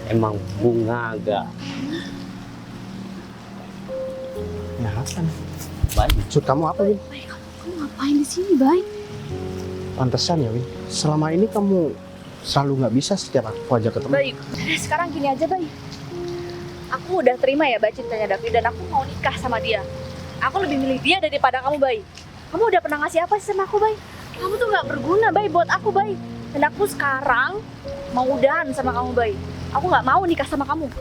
Emang bunga agak Ya Hasan. baik. Maksud kamu apa, Win? Bay, kamu ngapain di sini, Bay? Pantesan ya, Win. Selama ini kamu selalu nggak bisa setiap aku ajak ketemu. Bay, udah sekarang gini aja, Bay. Aku udah terima ya, Bay, cintanya David, dan aku mau nikah sama dia. Aku lebih milih dia daripada kamu, Bay. Kamu udah pernah ngasih apa sih sama aku, Bay? Kamu tuh nggak berguna, Bay, buat aku, Bay. Dan aku sekarang mau udahan sama kamu, Bay. Aku nggak mau nikah sama kamu.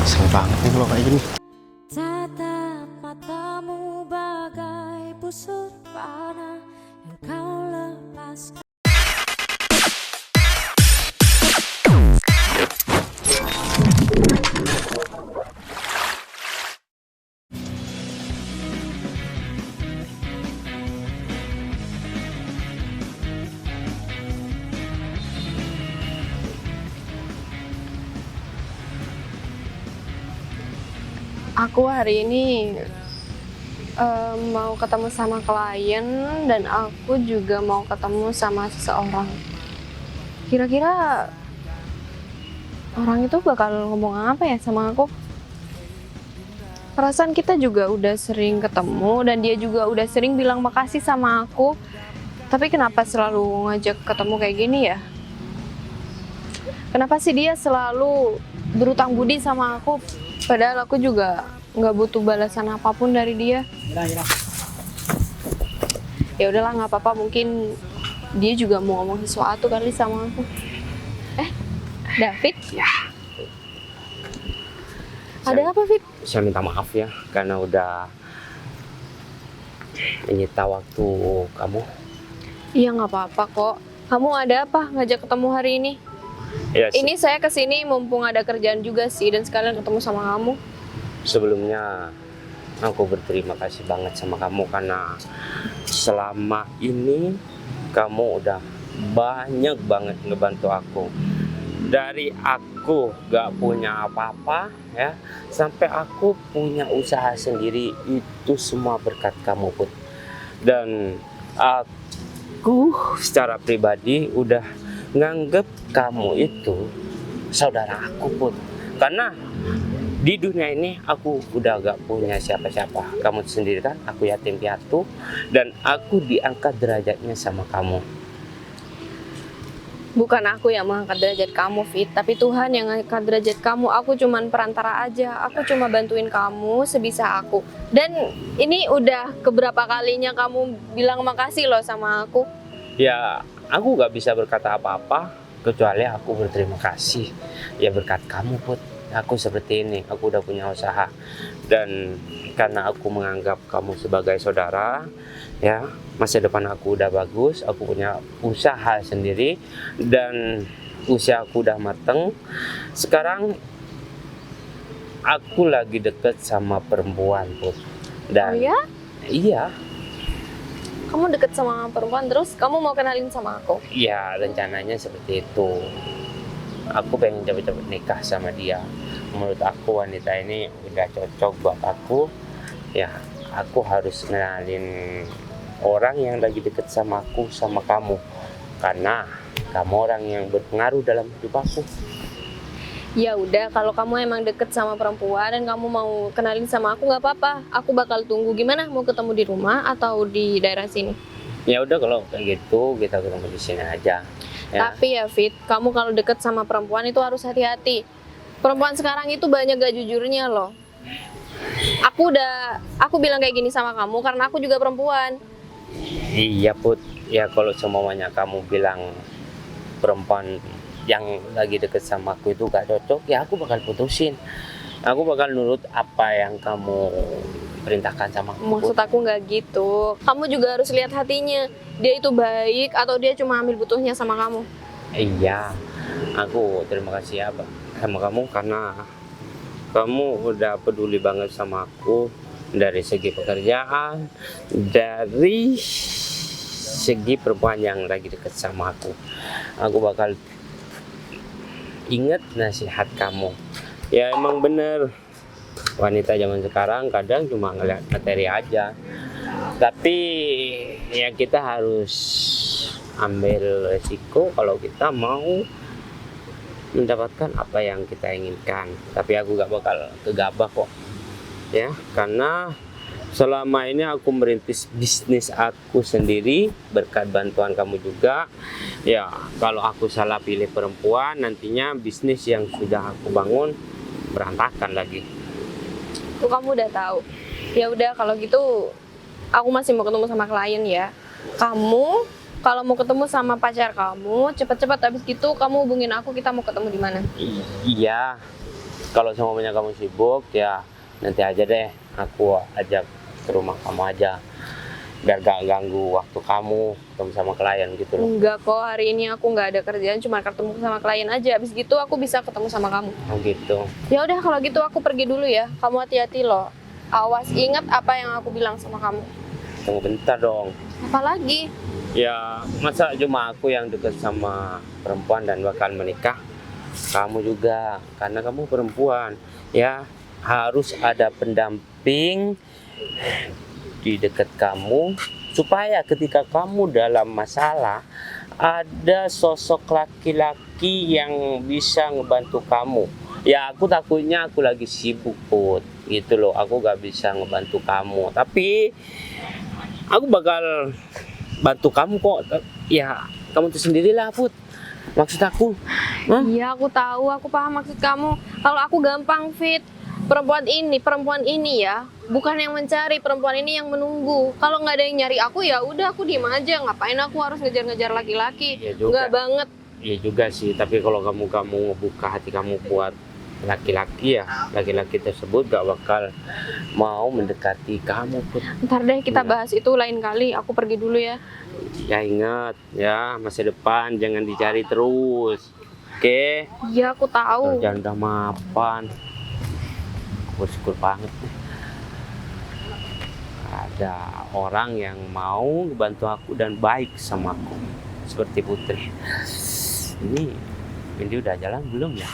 Kesel banget nih kalau kayak gini. Tatap matamu bagai busur panah yang kau lepaskan. Aku hari ini mau ketemu sama klien dan aku juga mau ketemu sama seseorang. Kira-kira orang itu bakal ngomong apa ya sama aku? Perasaan kita juga udah sering ketemu dan dia juga udah sering bilang makasih sama aku. Tapi kenapa selalu ngajak ketemu kayak gini ya? Kenapa sih dia selalu berutang budi sama aku? Padahal aku juga nggak butuh balasan apapun dari dia. Ya udahlah, nggak apa-apa. Mungkin dia juga mau ngomong sesuatu kali sama aku. David? Ya. Ada apa, Fit? Saya minta maaf ya karena udah menyita waktu kamu. Iya, nggak apa-apa kok. Kamu ada apa ngajak ketemu hari ini? Ya, Ini saya kesini mumpung ada kerjaan juga sih dan sekalian ketemu sama kamu. sebelumnya aku berterima kasih banget sama kamu karena selama ini kamu udah banyak banget ngebantu aku. Dari aku gak punya apa-apa ya, sampai aku punya usaha sendiri, itu semua berkat kamu, Put. Dan aku secara pribadi udah nganggep kamu itu saudara aku, Put. Karena di dunia ini aku udah gak punya siapa-siapa. Kamu sendiri kan, aku yatim piatu dan aku diangkat derajatnya sama kamu. Bukan aku yang mengangkat derajat kamu, Fit, tapi Tuhan yang mengangkat derajat kamu. Aku cuman perantara aja. Aku cuma bantuin kamu sebisa aku. Dan ini udah keberapa kalinya kamu bilang makasih loh sama aku. Ya, aku gak bisa berkata apa-apa kecuali aku berterima kasih. Ya berkat kamu, Put. Aku seperti ini, aku udah punya usaha. Dan karena aku menganggap kamu sebagai saudara, ya, masa depan aku udah bagus, aku punya usaha sendiri dan usia aku udah mateng. Sekarang aku lagi deket sama perempuan, Put. Dan Oh ya? iya, Kamu deket sama perempuan terus kamu mau kenalin sama aku? ya rencananya seperti itu. Aku pengen cepet-cepet nikah sama dia. Menurut aku wanita ini udah cocok buat aku. Ya, aku harus kenalin orang yang lagi deket sama aku, sama kamu. Karena kamu orang yang berpengaruh dalam hidup aku. Ya udah, kalau kamu emang deket sama perempuan dan kamu mau kenalin sama aku nggak apa-apa. Aku bakal tunggu. Gimana? Mau ketemu di rumah atau di daerah sini? Ya udah kalau kayak gitu kita ketemu di sini aja. Ya. Tapi ya Fit, kamu kalau deket sama perempuan itu harus hati-hati. Perempuan sekarang itu banyak gak jujurnya loh. Aku bilang kayak gini sama kamu karena aku juga perempuan. Iya, Put. Ya kalau semuanya kamu bilang perempuan yang lagi deket sama aku itu gak cocok, ya aku bakal putusin. Aku bakal nurut apa yang kamu perintahkan sama aku, Maksud Put. aku nggak gitu. Kamu juga harus lihat hatinya. Dia itu baik atau dia cuma ambil butuhnya sama kamu. Iya, aku terima kasih ya sama kamu karena kamu udah peduli banget sama aku dari segi pekerjaan, dari segi perempuan yang lagi deket sama aku. Aku bakal ingat nasihat kamu. Ya emang bener, wanita zaman sekarang kadang cuma ngeliat materi aja. Tapi ya kita harus ambil resiko kalau kita mau mendapatkan apa yang kita inginkan. Tapi aku gak bakal gegabah kok. Ya, karena selama ini aku merintis bisnis aku sendiri berkat bantuan kamu juga. Ya, kalau aku salah pilih perempuan, nantinya bisnis yang sudah aku bangun berantakan lagi. Tuh kamu udah tahu. Ya udah kalau gitu aku masih mau ketemu sama klien ya. Kamu kalau mau ketemu sama pacar kamu, cepet-cepet habis gitu kamu hubungin aku, kita mau ketemu di mana? Iya, kalau semuanya kamu sibuk ya nanti aja deh, aku ajak ke rumah kamu aja biar gak ganggu waktu kamu ketemu sama klien gitu loh. Enggak kok, hari ini aku nggak ada kerjaan, cuma ketemu sama klien aja. Habis gitu aku bisa ketemu sama kamu. Oh gitu. Ya udah kalau gitu aku pergi dulu ya. Kamu hati-hati loh. Awas ingat apa yang aku bilang sama kamu. Tunggu bentar dong. Apalagi? Ya masa cuma aku yang deket sama perempuan dan bakal menikah? Kamu juga, karena kamu perempuan. Ya harus ada pendamping di dekat kamu supaya ketika kamu dalam masalah ada sosok laki-laki yang bisa ngebantu kamu. Ya aku takutnya aku lagi sibuk Put, gitu loh, aku gak bisa ngebantu kamu, tapi aku bakal bantu kamu kok. Ya kamu tuh sendirilah Put, maksud aku. Iya aku tahu, aku paham maksud kamu. Kalau aku gampang Fit. Perempuan ini ya, bukan yang mencari, perempuan ini yang menunggu. Kalau nggak ada yang nyari aku ya udah aku diem aja. Ngapain aku harus ngejar-ngejar laki-laki? Iya juga. Nggak banget. Iya juga sih, tapi kalau kamu ngebuka hati kamu buat laki-laki ya, laki-laki tersebut gak bakal mau mendekati kamu Put. Ntar deh kita Iya. bahas itu lain kali. Aku pergi dulu ya. Ya ingat ya, masa depan jangan dicari terus. Oke? Iya aku tahu. Jangan udah mapan. Aku bersyukur banget nih. Ada orang yang mau bantu aku dan baik sama aku seperti Putri. Ini Windy udah jalan belum ya?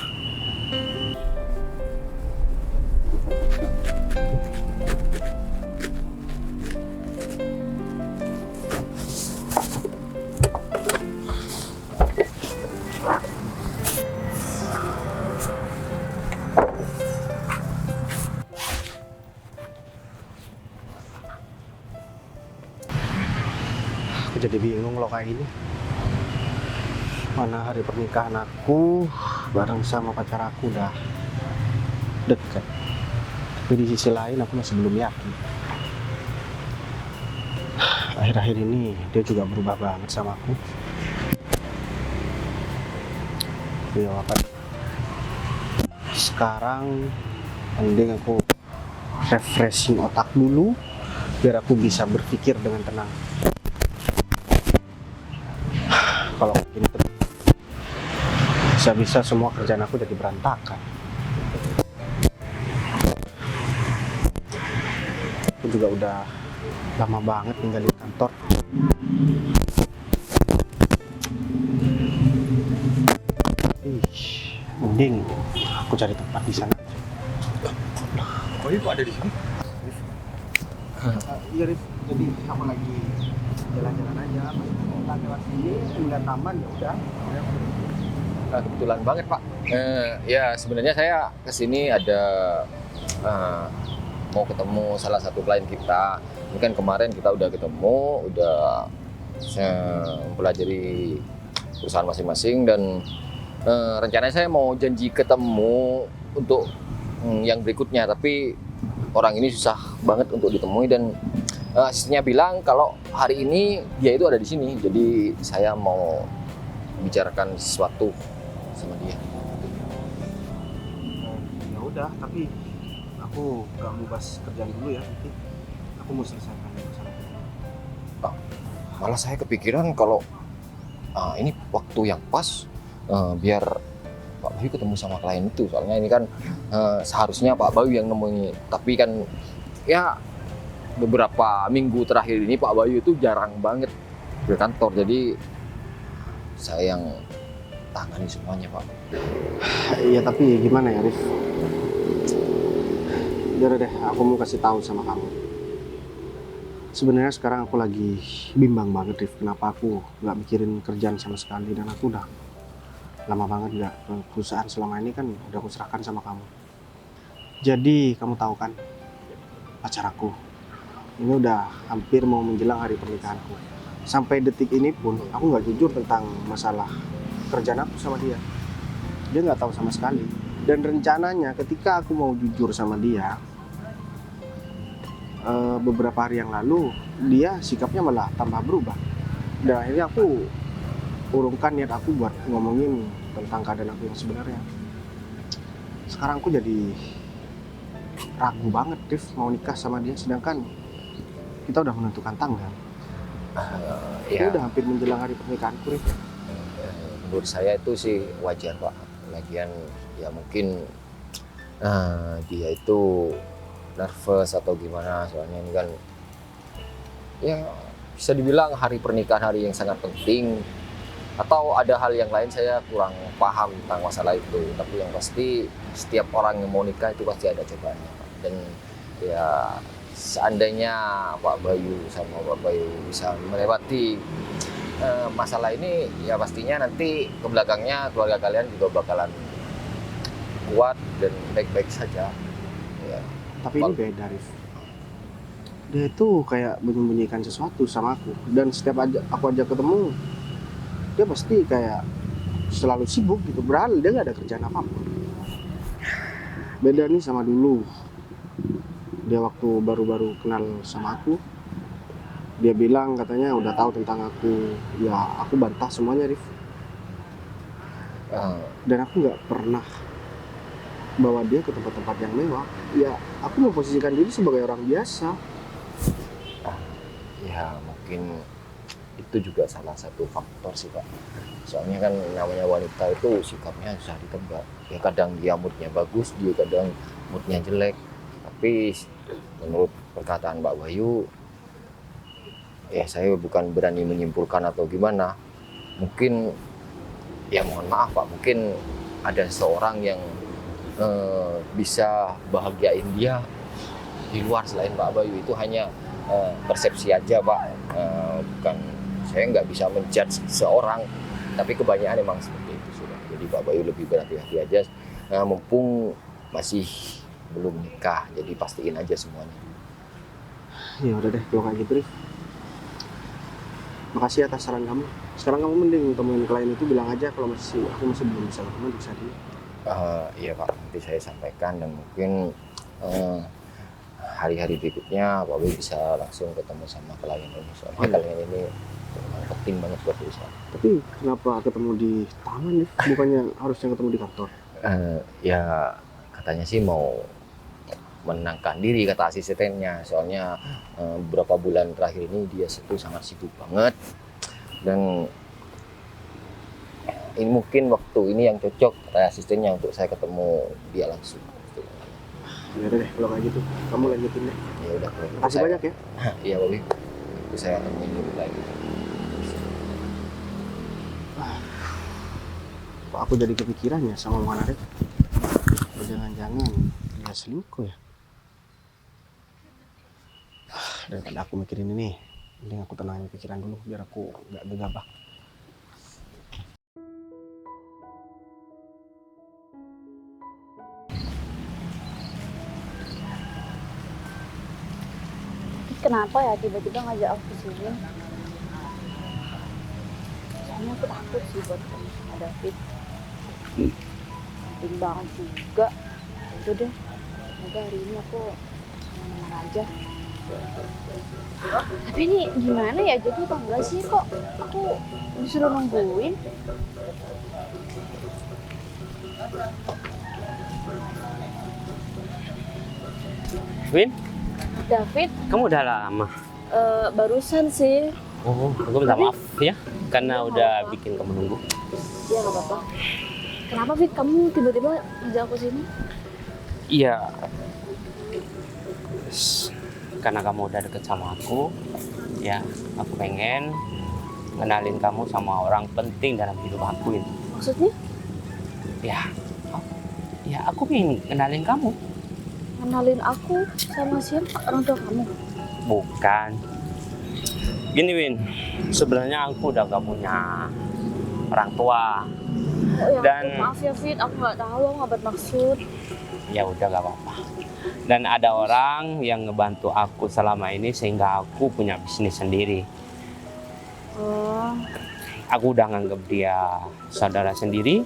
Aku jadi bingung loh kayak gini. Mana hari pernikahan aku bareng sama pacar aku udah deket. Tapi di sisi lain aku masih belum yakin. Akhir-akhir ini dia juga berubah banget sama aku. Ya apa? Sekarang mending aku refreshing otak dulu biar aku bisa berpikir dengan tenang. Kalau begini terus, bisa-bisa semua kerjaan aku jadi berantakan. Aku juga udah lama banget ninggalin kantor. Mending aku cari tempat di sana. Oh iya, kok ada di sini? Iya, Rif. Jadi aku lagi jalan-jalan aja. Lewat sini, ngeliat taman ya udah. Nah, kebetulan banget Pak. Ya sebenarnya saya kesini ada mau ketemu salah satu klien kita. Ini kan kemarin kita udah ketemu, udah mempelajari perusahaan masing-masing dan rencananya saya mau janji ketemu untuk yang berikutnya. Tapi orang ini susah banget untuk ditemui dan asistennya bilang kalau hari ini dia itu ada di sini. Jadi saya mau bicarakan sesuatu sama dia. Ya udah, tapi aku gak mau bahas kerjaan dulu ya. Nanti aku mau selesaikan masalah dulu. Malah saya kepikiran kalau ini waktu yang pas biar Pak Bayu ketemu sama klien itu. Soalnya ini kan seharusnya Pak Bayu yang nemuin. Tapi kan ya beberapa minggu terakhir ini Pak Bayu itu jarang banget ke kantor. Jadi saya yang tangani semuanya Pak. Iya, tapi gimana ya, Rif? Udah deh, aku mau kasih tahu sama kamu. Sebenarnya sekarang aku lagi bimbang banget, Rif. Kenapa aku nggak mikirin kerjaan sama sekali, dan aku udah lama banget juga. Perusahaan selama ini kan udah aku serahkan sama kamu. Jadi kamu tahu kan, pacar aku ini udah hampir mau menjelang hari pernikahanku. Sampai detik ini pun aku nggak jujur tentang masalah kerjaan aku sama dia. Dia nggak tahu sama sekali. Dan rencananya ketika aku mau jujur sama dia, beberapa hari yang lalu dia sikapnya malah tambah berubah. Dan akhirnya aku urungkan niat aku buat ngomongin tentang keadaan aku yang sebenarnya. Sekarang aku jadi ragu banget, Rif, mau nikah sama dia, sedangkan kita udah menentukan tanggal. Ini Ya, udah hampir menjelang hari pernikahanku, Rif. menurut saya itu sih wajar Pak. Lagian ya mungkin dia itu nervous atau gimana, soalnya ini kan ya bisa dibilang hari pernikahan, hari yang sangat penting, atau ada hal yang lain saya kurang paham tentang masalah itu. Tapi yang pasti setiap orang yang mau nikah itu pasti ada cobaannya Pak. Dan ya seandainya Pak Bayu sama Pak Bayu bisa melewati masalah ini, ya pastinya nanti ke belakangnya keluarga kalian juga bakalan kuat dan baik-baik saja. Ya. Tapi ini beda, Rif. Dia itu kayak menyembunyikan sesuatu sama aku. Dan setiap aku ajak ketemu, dia pasti kayak selalu sibuk gitu. Padahal dia nggak ada kerjaan apapun. Beda nih sama dulu. Dia waktu baru-baru kenal sama aku, dia bilang katanya udah tahu tentang aku. Ya aku bantah semuanya, Rif. Dan aku nggak pernah bawa dia ke tempat-tempat yang mewah. Ya aku memposisikan diri sebagai orang biasa. Ya mungkin itu juga salah satu faktor sih Pak. Soalnya kan namanya wanita itu sikapnya susah ditebak. Ya kadang dia moodnya bagus, dia kadang moodnya jelek. Tapi menurut perkataan Pak Bayu, ya saya bukan berani menyimpulkan atau gimana. Mungkin ya mohon maaf Pak, mungkin ada seseorang yang bisa bahagiain dia di luar selain Pak Bayu. Itu hanya persepsi aja Pak, bukan, saya nggak bisa menjudge seorang, tapi kebanyakan emang seperti itu sudah. Jadi Pak Bayu lebih berhati-hati aja, mumpung masih belum nikah, jadi pastiin aja semuanya. Ya udah deh, kalau kayak gitu, Rif. Makasih atas saran kamu. Sekarang kamu mending temuin klien itu, bilang aja kalau aku masih belum bisa ketemu di saat ini. Iya Pak, nanti saya sampaikan, dan mungkin hari-hari berikutnya Pak Bayu bisa langsung ketemu sama klien ini. Soalnya klien ini penting banget buat saya. Tapi kenapa ketemu di taman, Rif? Bukannya harusnya ketemu di kantor? Ya katanya sih mau menenangkan diri, kata asistennya. Soalnya beberapa bulan terakhir ini dia itu sangat sibuk banget, dan ini mungkin waktu ini yang cocok, kata asistennya, untuk saya ketemu dia langsung. Ya udah deh, kalau kayak gitu kamu lanjutin deh. Ya udah, kalau gitu Makasih saya- banyak ya. Iya Bawi, itu saya akan menyuruh lagi. Kok aku jadi kepikiran ya sama omongan Arif? Atau jangan-jangan dia selingkuh ya? Daripada aku mikirin ini, mending aku tenangin pikiran dulu biar aku nggak gegabah. Kenapa ya tiba-tiba ngajak aku ke sini? Soalnya aku takut sih buat ketemu sama David. Penting banget juga. Udah deh, semoga hari ini aku aman aja. Tapi ini gimana ya, jadi apa enggak sih, kok aku disuruh nungguin? Win, David, kamu udah lama. barusan sih. Oh, aku minta maaf ya karena udah bikin kamu nunggu. Ya nggak apa-apa. Kenapa, Fit? Kamu tiba-tiba ngajak aku sini? Iya, karena kamu udah deket sama aku, ya aku pengen kenalin kamu sama orang penting dalam hidup aku ini. Maksudnya? Ya aku pengen kenalin kamu. Kenalin aku sama siapa? Orang tua kamu? Bukan. Gini Win, sebenarnya aku udah gak punya orang tua. Oh ya, Dan- maaf ya Fit, aku nggak tahu, aku nggak bermaksud. Ya udah gak apa-apa. Dan ada orang yang ngebantu aku selama ini sehingga aku punya bisnis sendiri. Oh, Aku udah nganggap dia saudara sendiri,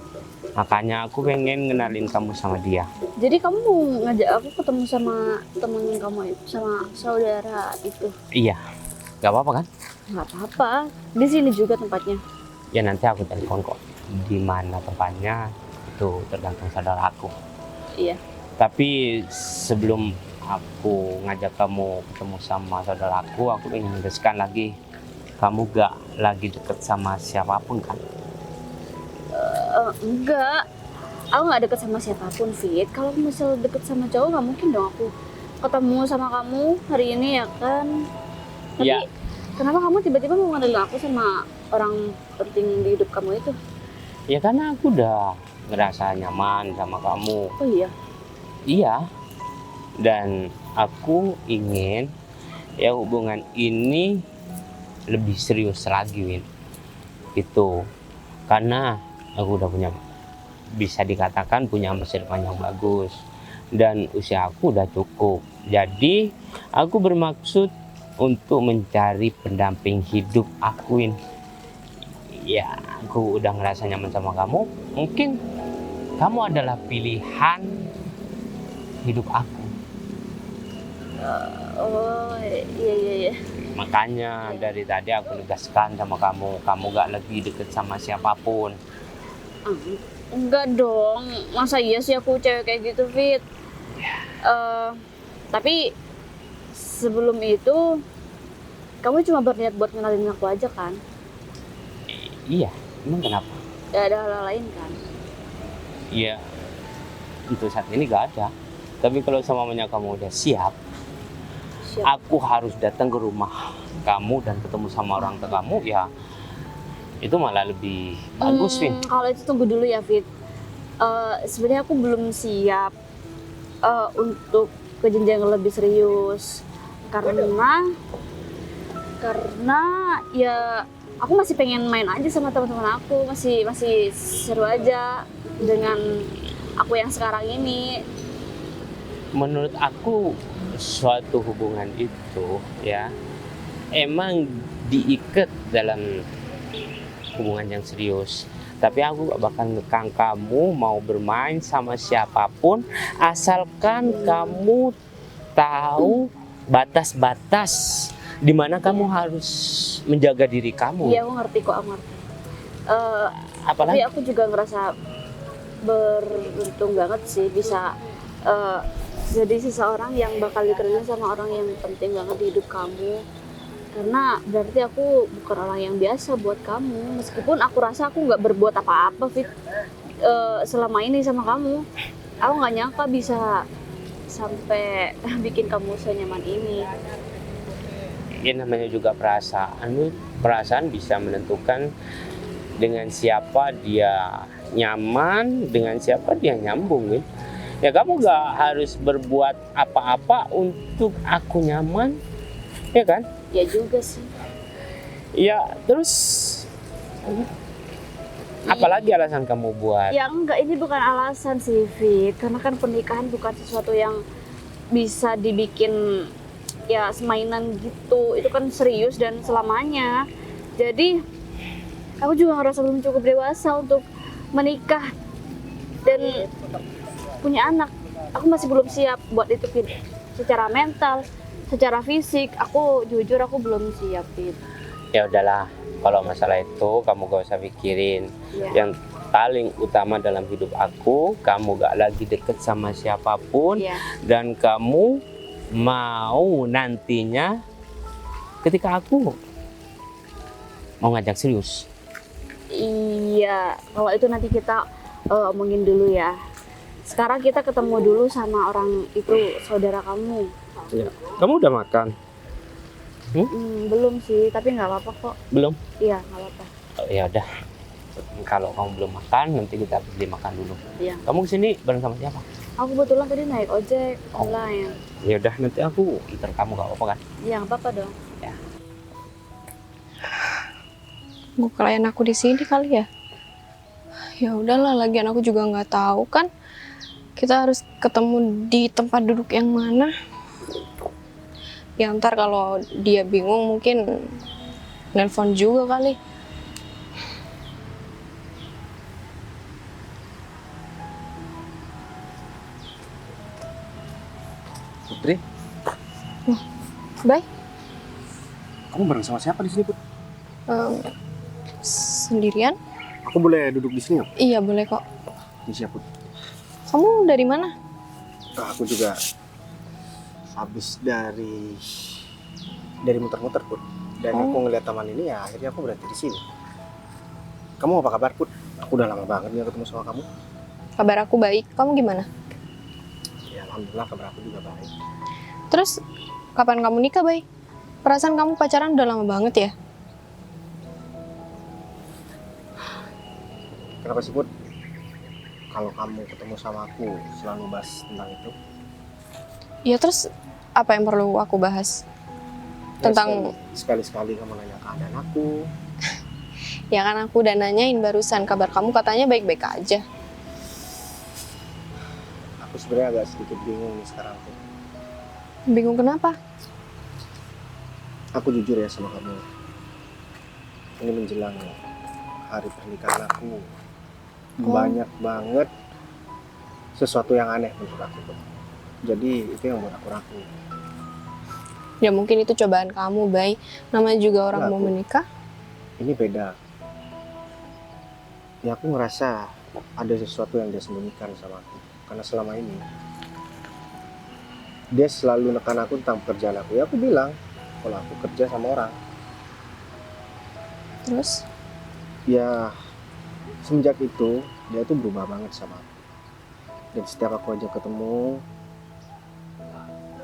makanya aku pengen ngenalin kamu sama dia. jadi kamu mau ngajak aku ketemu sama temen kamu itu, sama saudara itu? Iya, gak apa-apa kan? Nggak apa-apa, di sini juga tempatnya. Ya nanti aku telepon kok. Di mana tempatnya itu tergantung saudara aku. Iya. Tapi sebelum aku ngajak kamu ketemu sama saudaraku, aku ingin menegaskan lagi, kamu gak lagi deket sama siapapun kan? Enggak, aku nggak deket sama siapapun Fit. Kalau misal deket sama cowok nggak mungkin dong aku ketemu sama kamu hari ini ya kan. Tapi Iya. kenapa kamu tiba-tiba mau ngenalin aku sama orang penting di hidup kamu itu? Ya karena aku udah ngerasa nyaman sama kamu. Oh iya. Iya. Dan aku ingin ya hubungan ini lebih serius lagi, Win. Itu karena aku udah punya, bisa dikatakan punya masa depan yang bagus, dan usia aku udah cukup. Jadi aku bermaksud untuk mencari pendamping hidup aku, Win. Ya, aku udah ngerasa nyaman sama kamu. Mungkin kamu adalah pilihan hidup aku. Oh iya. Makanya dari tadi aku negaskan sama kamu, kamu gak lagi deket sama siapapun. Enggak dong, masa iya sih aku cewek kayak gitu Fit? Tapi sebelum itu kamu cuma berniat buat kenalin aku aja kan? Iya, emang kenapa? Gak ada hal lain kan? Iya, untuk saat ini gak ada. Tapi kalau semuanya kamu udah siap, Siap. aku harus datang ke rumah kamu dan ketemu sama orang tua kamu, ya itu malah lebih bagus, Vin. Kalau itu tunggu dulu ya Fit. Sebenarnya aku belum siap untuk ke jenjang yang lebih serius karena ya aku masih pengen main aja sama teman-teman aku, masih seru aja dengan aku yang sekarang ini. Menurut aku suatu hubungan itu ya emang diikat dalam hubungan yang serius. Tapi aku gak bakal ngekang kamu mau bermain sama siapapun asalkan kamu tahu batas-batas di mana kamu harus menjaga diri kamu. Iya aku ngerti kok, aku ngerti. Tapi Apalagi aku juga ngerasa beruntung banget sih bisa jadi seseorang yang bakal dikenalin sama orang yang penting banget di hidup kamu. Karena berarti aku bukan orang yang biasa buat kamu. Meskipun aku rasa aku nggak berbuat apa-apa Fit selama ini sama kamu. Aku nggak nyangka bisa sampai bikin kamu senyaman ini. ya namanya juga perasaan. Perasaan bisa menentukan dengan siapa dia nyaman, dengan siapa dia nyambung. Ya kamu gak harus berbuat apa-apa untuk aku nyaman, ya kan? Ya juga sih. Ya terus apalagi alasan kamu buat? Ya enggak, ini bukan alasan sih Fit. Karena kan pernikahan bukan sesuatu yang bisa dibikin ya semainan gitu. Itu kan serius dan selamanya. Jadi aku juga ngerasa belum cukup dewasa untuk menikah dan punya anak. Aku masih belum siap buat itu Fit. Secara mental, secara fisik, aku jujur aku belum siap Fit. Ya udahlah, kalau masalah itu kamu gak usah pikirin. Ya. Yang paling utama dalam hidup aku, kamu gak lagi deket sama siapapun, Iya. dan kamu mau nantinya ketika aku mau ngajak serius. Iya, kalau itu nanti kita omongin dulu ya. Sekarang kita ketemu dulu sama orang itu, saudara kamu. Ya. Kamu udah makan? Belum sih, tapi nggak apa-apa kok. Belum? Iya, nggak apa-apa. Oh, ya udah. Kalau kamu belum makan, nanti kita beli makan dulu. Iya. Kamu kesini bareng sama siapa? Aku kebetulan tadi naik ojek online. Ya udah, nanti aku antar kamu, gak apa-apa kan? Iya, nggak apa-apa dong. Gue klien aku di sini kali ya. Ya udahlah, lagian aku juga nggak tahu kan. Kita harus ketemu di tempat duduk yang mana. Ya ntar kalau dia bingung mungkin nelpon juga kali. Putri, Bye. kamu bareng sama siapa di sini, Put? Sendirian? Aku boleh duduk di sini nggak? Iya boleh kok. Ini siapa, Put? Kamu dari mana? Aku juga habis dari muter-muter, Put. Dan aku ngeliat taman ini, ya akhirnya aku berhenti di sini. Kamu apa kabar, Put? Aku udah lama banget nggak ketemu sama kamu. Kabar aku baik. Kamu gimana? Ya alhamdulillah kabar aku juga baik. Terus kapan kamu nikah, Bay? Perasaan kamu pacaran udah lama banget ya? Kenapa sih, Put? Kalau kamu ketemu sama aku selalu bahas tentang itu? Ya terus apa yang perlu aku bahas? Ya, Tentang sekali-sekali kamu nanya keadaan aku. ya kan aku udah nanyain barusan kabar kamu katanya baik-baik aja. Aku sebenarnya agak sedikit bingung nih sekarang, Put. Bingung kenapa? Aku jujur ya sama kamu. Ini menjelang hari pernikahan aku. Banyak banget sesuatu yang aneh menurut aku, Put. Jadi itu yang buat aku ragu. Ya mungkin itu cobaan kamu, Bay. Namanya juga orang Enggak, mau aku- menikah. Ini beda. Ya aku ngerasa ada sesuatu yang dia sembunyikan sama aku. Karena selama ini dia selalu nekan aku tentang pekerjaan aku. Ya aku bilang kalau aku kerja sama orang. Terus? Ya semenjak itu dia tuh berubah banget sama aku. Dan setiap aku ajak ketemu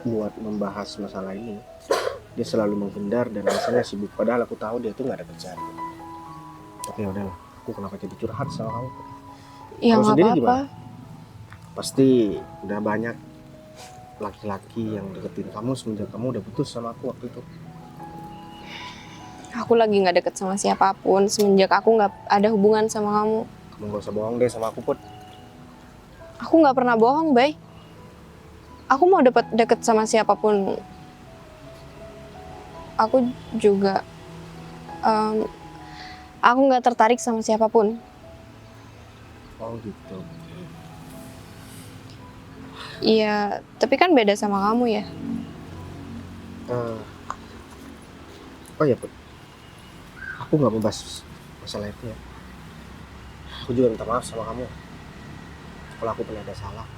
buat membahas masalah ini, dia selalu menghindar dan rasanya sibuk. Padahal aku tahu dia tuh nggak ada kerjaan. Tapi ya udahlah, aku kenapa jadi curhat sama kamu? Ya Kamu nggak sendiri apa-apa. gimana? Pasti udah banyak laki-laki yang deketin kamu semenjak kamu udah putus sama aku waktu itu. Aku lagi nggak deket sama siapapun semenjak aku nggak ada hubungan sama kamu. Kamu gak usah bohong deh sama aku, Put. Aku nggak pernah bohong, Bay. Aku mau deket sama siapapun. Aku juga, aku nggak tertarik sama siapapun. Oh gitu. Iya, tapi kan beda sama kamu ya. Oh ya, Put. Aku nggak mau bahas masalah itu ya. Aku juga minta maaf sama kamu kalau aku pernah ada salah.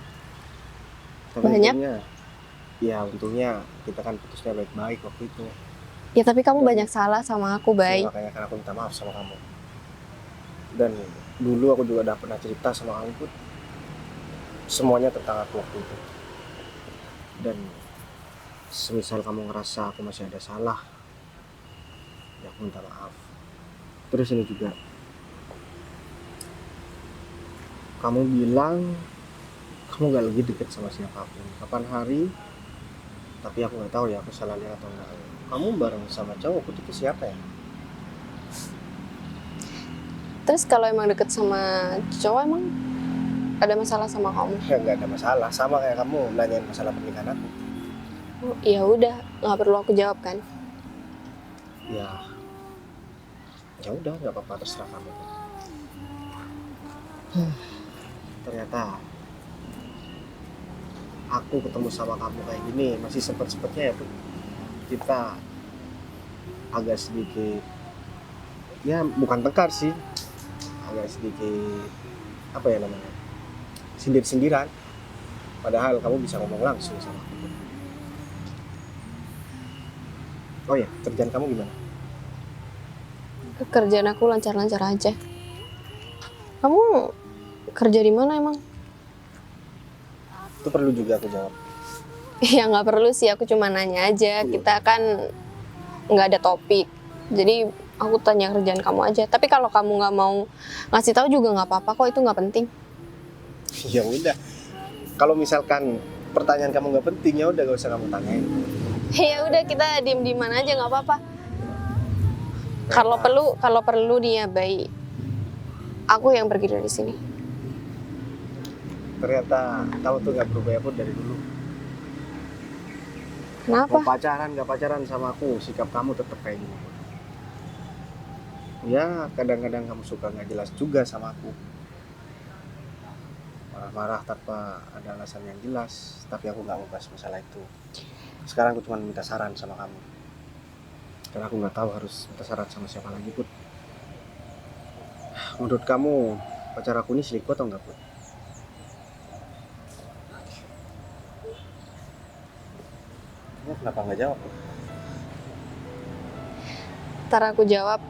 Tapi Banyak? untungnya kita kan putusnya baik-baik waktu itu. Ya tapi kamu banyak salah sama aku, Bay. Ya, makanya kan aku minta maaf sama kamu. Dan dulu aku juga udah pernah cerita sama kamu, Put. Semuanya tentang aku waktu itu. Dan semisal kamu ngerasa aku masih ada salah, ya aku minta maaf. Terus ini juga, kamu bilang kamu gak lagi deket sama siapapun. Kapan hari, tapi aku nggak tahu ya aku salah lihat atau enggak. Kamu bareng sama cowok itu siapa ya? Terus kalau emang deket sama cowok emang ada masalah sama kamu? Ya nggak ada masalah, sama kayak kamu nanyain masalah pernikahan aku. Oh, ya udah, nggak perlu aku jawab kan? Ya udah, nggak apa-apa, terserah kamu. Ternyata aku ketemu sama kamu kayak gini masih sempet-sempetnya ya, Put. Kita agak sedikit, ya bukan tengkar sih, agak sedikit apa ya namanya, sindir-sindiran. Padahal kamu bisa ngomong langsung sama aku. Oh ya, kerjaan kamu gimana? Kerjaan aku lancar-lancar aja. Kamu kerja di mana emang? Itu perlu juga aku jawab. Ya nggak perlu sih, aku cuma nanya aja. Kita kan nggak ada topik, jadi aku tanya kerjaan kamu aja. Tapi kalau kamu nggak mau ngasih tahu juga nggak apa-apa kok, itu nggak penting. Ya udah, kalau misalkan pertanyaan kamu nggak penting, ya udah gak usah kamu tanyain. Ya udah, kita diem-dieman aja nggak apa-apa. Kalau perlu nih ya, Bay, aku yang pergi dari sini. Ternyata kamu tuh gak berubah pun dari dulu. Kenapa? Mau pacaran gak pacaran sama aku, sikap kamu tetap kayak gini. Ya kadang-kadang kamu suka gak jelas juga sama aku. Marah-marah tanpa ada alasan yang jelas, tapi aku gak mau bahas masalah itu. Sekarang aku cuma minta saran sama kamu. Karena aku gak tahu harus minta saran sama siapa lagi, Put. Menurut kamu, pacar aku ini selingkuh atau enggak, Put? Kamu kenapa nggak jawab? Ntar aku jawab,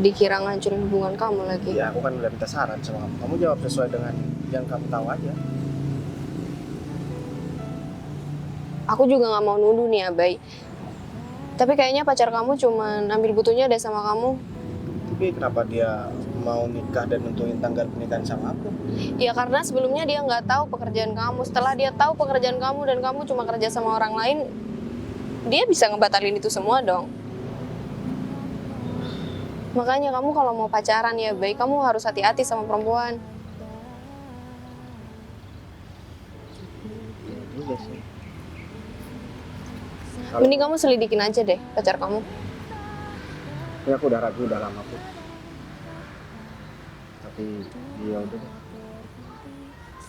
dikira ngancurin hubungan kamu lagi. Ya aku kan udah minta saran sama kamu. Kamu jawab sesuai dengan yang kamu tahu aja. Aku juga nggak mau nuduh nih, Abai. Tapi kayaknya pacar kamu cuman ambil butuhnya deh sama kamu. Tapi kenapa dia mau nikah dan nentuin tanggal pernikahan sama aku? Ya karena sebelumnya dia nggak tahu pekerjaan kamu. Setelah dia tahu pekerjaan kamu dan kamu cuma kerja sama orang lain, dia bisa ngebatalin itu semua dong. Makanya kamu kalau mau pacaran ya baik, kamu harus hati-hati sama perempuan. Ya juga sih. Mending kamu selidikin aja deh pacar kamu. Ini aku udah ragu udah lama, Put. Tapi ya udah deh.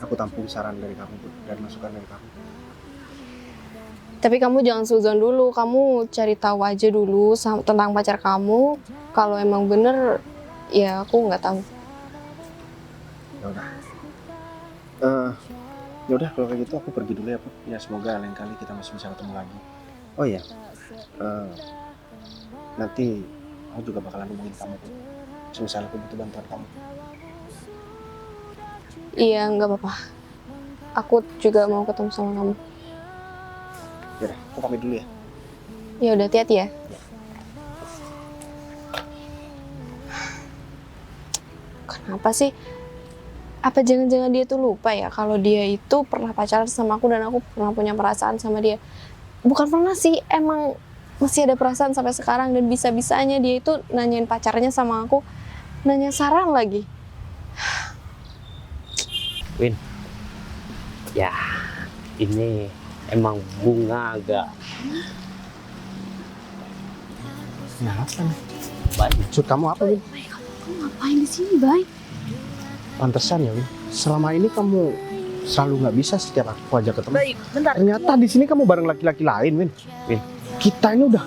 Aku tampung saran dari kamu, Put, dan masukan dari kamu. Tapi kamu jangan suzon dulu, kamu cari tahu aja dulu tentang pacar kamu. Kalau emang bener, ya aku nggak tahu. Ya udah. Ya udah kalau kayak gitu aku pergi dulu ya, Put. Ya semoga lain kali kita masih bisa ketemu lagi. Oh iya. Nanti aku juga bakalan hubungin kamu, Put. Misalnya aku butuh bantuan kamu. Iya, nggak apa-apa. Aku juga mau ketemu sama kamu. Ya udah, aku pamit dulu ya. Ya udah, hati-hati ya. Kenapa sih? Apa jangan-jangan dia tuh lupa ya kalau dia itu pernah pacaran sama aku dan aku pernah punya perasaan sama dia. Bukan pernah sih, emang masih ada perasaan sampai sekarang dan bisa-bisanya dia itu nanyain pacarnya sama aku, nanya saran lagi. Win, ya ini emang bunga agak Kenapa nih? baik. Maksud kamu apa, Win? Kamu ngapain di sini, Bay? Pantesan ya, Win. Selama ini kamu selalu nggak bisa setiap aku ajak ketemu. Bay, bentar. Ternyata di sini kamu bareng laki-laki lain, Win. Win. Kita ini udah